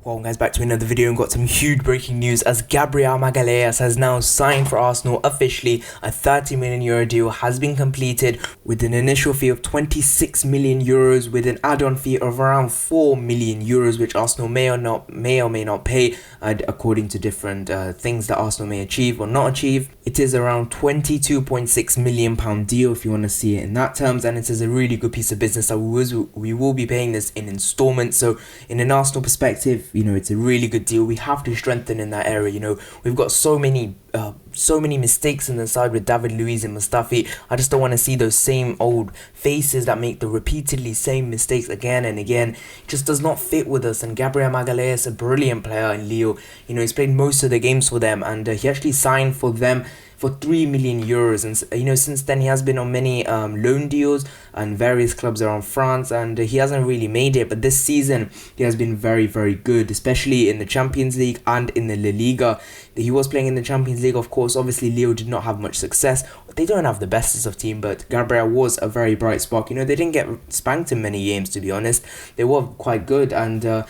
Welcome guys back to another video and got some huge breaking news as Gabriel Magalhães has now signed for Arsenal officially. A 30 million euro deal has been completed with an initial fee of 26 million euros with an add-on fee of around 4 million euros, which Arsenal may or may not pay according to different things that Arsenal may achieve or not achieve. It is around £22.6 million deal if you want to see it in that terms, and it is a really good piece of business that we will be paying this in installments. So in an Arsenal perspective, it's a really good deal. We have to strengthen in that area. We've got so many mistakes in the side with David Luiz and Mustafi. I just don't want to see those same old faces that make the repeatedly same mistakes again and again. It just does not fit with us. And Gabriel Magalhães, a brilliant player in Lille, he's played most of the games for them, and he actually signed for them for 3 million euros, and since then he has been on many loan deals and various clubs around France, and he hasn't really made it. But this season he has been very, very good, especially in the Champions League and in the La Liga. He was playing in the Champions League, of course. Obviously Lille did not have much success. They don't have the bestest of team, but Gabriel was a very bright spark. They didn't get spanked in many games, to be honest. They were quite good, and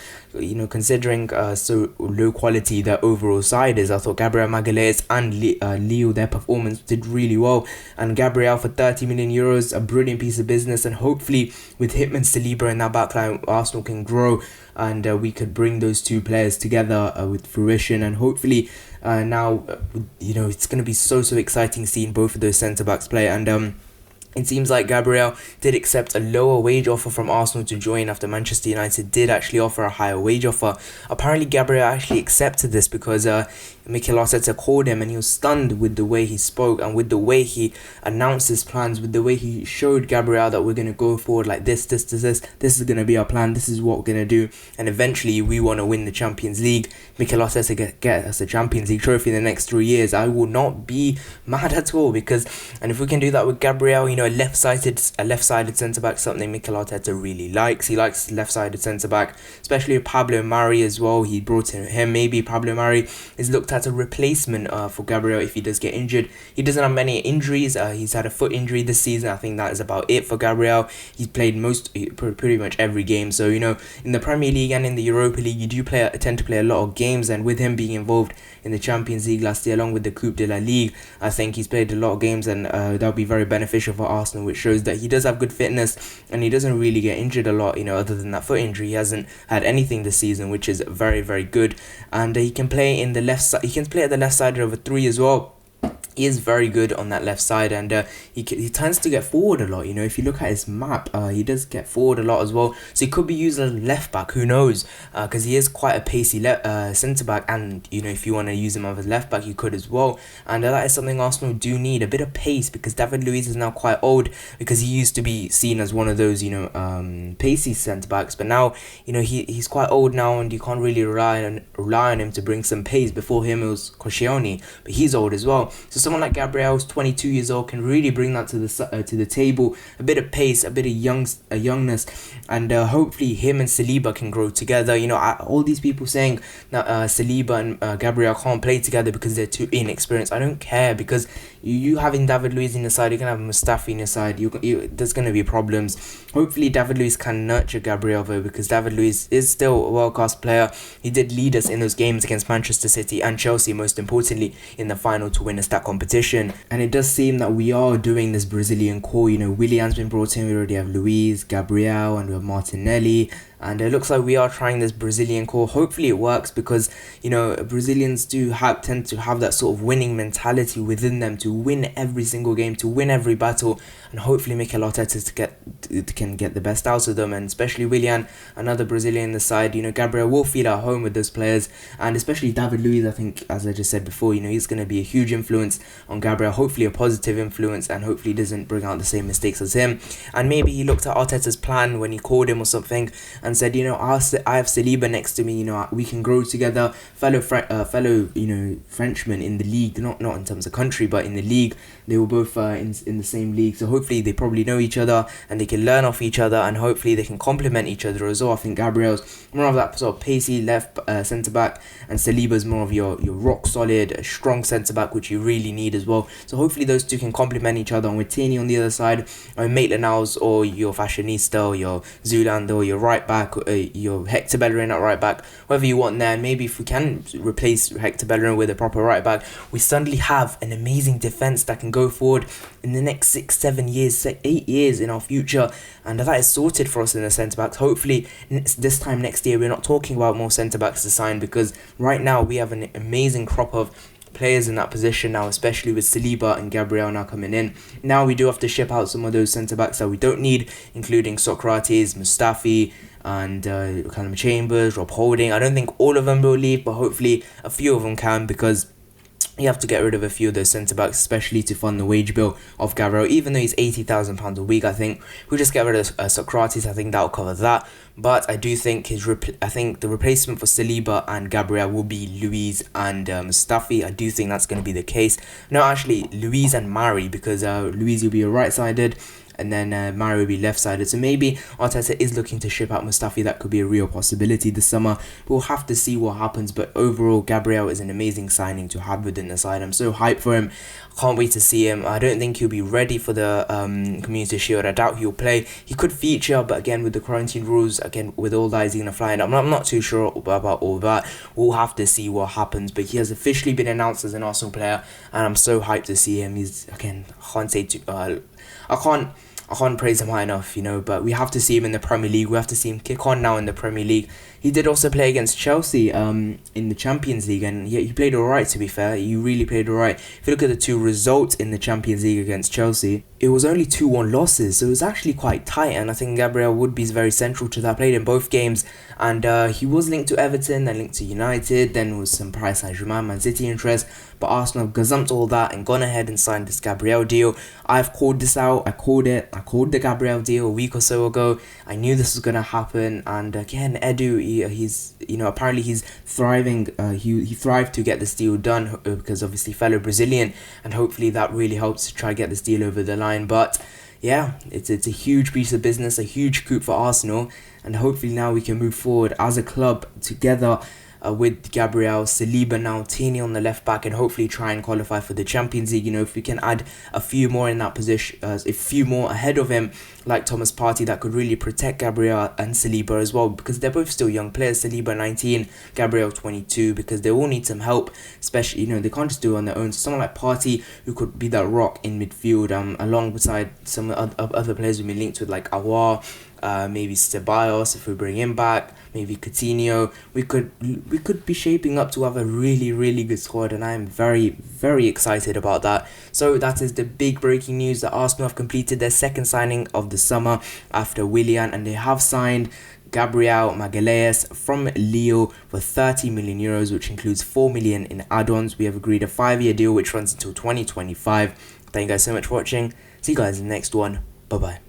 considering so low quality their overall side is, I thought Gabriel Magalhães and Lille, their performance did really well. And Gabriel for 30 million euros, a brilliant piece of business, and hopefully with him and Saliba in that backline, Arsenal can grow, and we could bring those two players together with fruition. And hopefully now it's going to be so exciting seeing both of those centre backs play. And it seems like Gabriel did accept a lower wage offer from Arsenal to join after Manchester United did actually offer a higher wage offer. Apparently Gabriel actually accepted this because Mikel Arteta called him, and he was stunned with the way he spoke and with the way he announced his plans, with the way he showed Gabriel that we're going to go forward like this is going to be our plan, this is what we're going to do, and eventually we want to win the Champions League. Mikel Arteta get us a Champions League trophy in the next 3 years. I will not be mad at all, and if we can do that with Gabriel, a left-sided centre-back, something Mikel Arteta really likes. He likes left-sided centre-back, especially with Pablo Mari as well. He brought in him. Maybe Pablo Mari is looked at a replacement for Gabriel if he does get injured. He doesn't have many injuries. He's had a foot injury this season. I think that is about it for Gabriel. He's played pretty much every game. So in the Premier League and in the Europa League, you do tend to play a lot of games, and with him being involved in the Champions League last year along with the Coupe de la Ligue, I think he's played a lot of games, and that'll be very beneficial for Arsenal, which shows that he does have good fitness and he doesn't really get injured a lot. Other than that foot injury, he hasn't had anything this season, which is very, very good. And he can play in the left side. He can play at the left side over 3 as well. He is very good on that left side, and he tends to get forward a lot. If you look at his map, he does get forward a lot as well. So he could be used as a left back, who knows? Because he is quite a pacey centre back, and if you want to use him as a left back, you could as well. And that is something Arsenal do need, a bit of pace, because David Luiz is now quite old, because he used to be seen as one of those pacey centre backs, but now he's quite old now, and you can't really rely on him to bring some pace. Before him it was Koscielny, but he's old as well. So someone like Gabriel, who's 22 years old, can really bring that to the table, a bit of pace, a bit of youngness, and hopefully him and Saliba can grow together. All these people saying that Saliba and Gabriel can't play together because they're too inexperienced. I don't care, because you having David Luiz in your side, you're gonna have Mustafi in your side. There's gonna be problems. Hopefully David Luiz can nurture Gabriel though, because David Luiz is still a world-class player. He did lead us in those games against Manchester City and Chelsea, most importantly in the final, to win us that competition. And it does seem that we are doing this Brazilian core. Willian's been brought in. We already have Luiz, Gabriel, and we have Martinelli. And it looks like we are trying this Brazilian core. Hopefully it works, because Brazilians do tend to have that sort of winning mentality within them, to win every single game, to win every battle. And hopefully Mikel Arteta can get the best out of them, and especially Willian, another Brazilian in the side. Gabriel will feel at home with those players, and especially David Luiz. I think, as I just said before, he's going to be a huge influence on Gabriel, hopefully a positive influence, and hopefully doesn't bring out the same mistakes as him. And maybe he looked at Arteta's plan when he called him or something, and said, I have Saliba next to me, we can grow together, fellow Frenchmen in the league, not in terms of country, but in the league. They were both in the same league, so hopefully they probably know each other and they can learn off each other, and hopefully they can complement each other as well. I think Gabriel's more of that sort of pacey left centre back, and Saliba's more of your rock solid, strong centre back, which you really need as well. So hopefully those two can complement each other. And with Tierney on the other side, Maitland-Niles, or your Fashionista, or your Zoolander, or your right back, back, your Hector Bellerin at right back, whatever you want there. Maybe if we can replace Hector Bellerin with a proper right back, we suddenly have an amazing defense that can go forward in the next 6, 7 years, 8 years in our future, and that is sorted for us in the centre backs. Hopefully this time next year we're not talking about more centre backs to sign, because right now we have an amazing crop of players in that position now, especially with Saliba and Gabriel now coming in. Now we do have to ship out some of those centre backs that we don't need, including Socrates, Mustafi, and Callum Chambers, Rob Holding. I don't think all of them will leave, but hopefully a few of them can, because you have to get rid of a few of those centre backs, especially to fund the wage bill of Gabriel. Even though he's £80,000 a week, I think we'll just get rid of Socrates. I think that'll cover that. But I do think the replacement for Saliba and Gabriel will be Luiz and Mustafi. I do think that's going to be the case. No, actually, Luiz and Mari, because Luiz will be a right-sided, and then Mari will be left-sided. So maybe Arteta is looking to ship out Mustafi. That could be a real possibility this summer. We'll have to see what happens. But overall, Gabriel is an amazing signing to have within the side. I'm so hyped for him. Can't wait to see him. I don't think he'll be ready for the Community Shield. I doubt he'll play. He could feature, but again, with the quarantine rules, again, with all that, is he going to fly in? I'm not too sure about all that. We'll have to see what happens. But he has officially been announced as an Arsenal player, and I'm so hyped to see him. He's, again, I can't praise him high enough, you know, but we have to see him in the Premier League. We have to see him kick on now in the Premier League. He did also play against Chelsea in the Champions League, and yeah, he played alright, to be fair. He really played alright. If you look at the two results in the Champions League against Chelsea, it was only 2-1 losses, so it was actually quite tight, and I think Gabriel would be very central to that. Played in both games, and he was linked to Everton, then linked to United, then was some Paris Saint-Germain, Man City interest, but Arsenal gazumped all that and gone ahead and signed this Gabriel deal. I've called this out. I called the Gabriel deal a week or so ago. I knew this was going to happen, and again, Edu, he's, you know, apparently he's thriving. He thrived to get this deal done, because obviously fellow Brazilian, and hopefully that really helps to try to get this deal over the line. But yeah, it's a huge piece of business, a huge coup for Arsenal, and hopefully now we can move forward as a club together, with Gabriel, Saliba now, Tini on the left back, and hopefully try and qualify for the Champions League. You know, if we can add a few more in that position, a few more ahead of him, like Thomas Partey, that could really protect Gabriel and Saliba as well, because they're both still young players. Saliba 19, Gabriel 22, because they all need some help, especially, you know, they can't just do it on their own. So someone like Partey, who could be that rock in midfield, alongside some other players we've been linked with, like Aouar, maybe Ceballos if we bring him back, maybe Coutinho. We could be shaping up to have a really good squad, and I'm very excited about that. So that is the big breaking news, that Arsenal have completed their second signing of the summer after Willian, and they have signed Gabriel Magalhães from Lille for 30 million euros, which includes 4 million in add-ons. We have agreed a 5-year deal which runs until 2025. Thank you guys so much for watching. See you guys in the next one. Bye bye.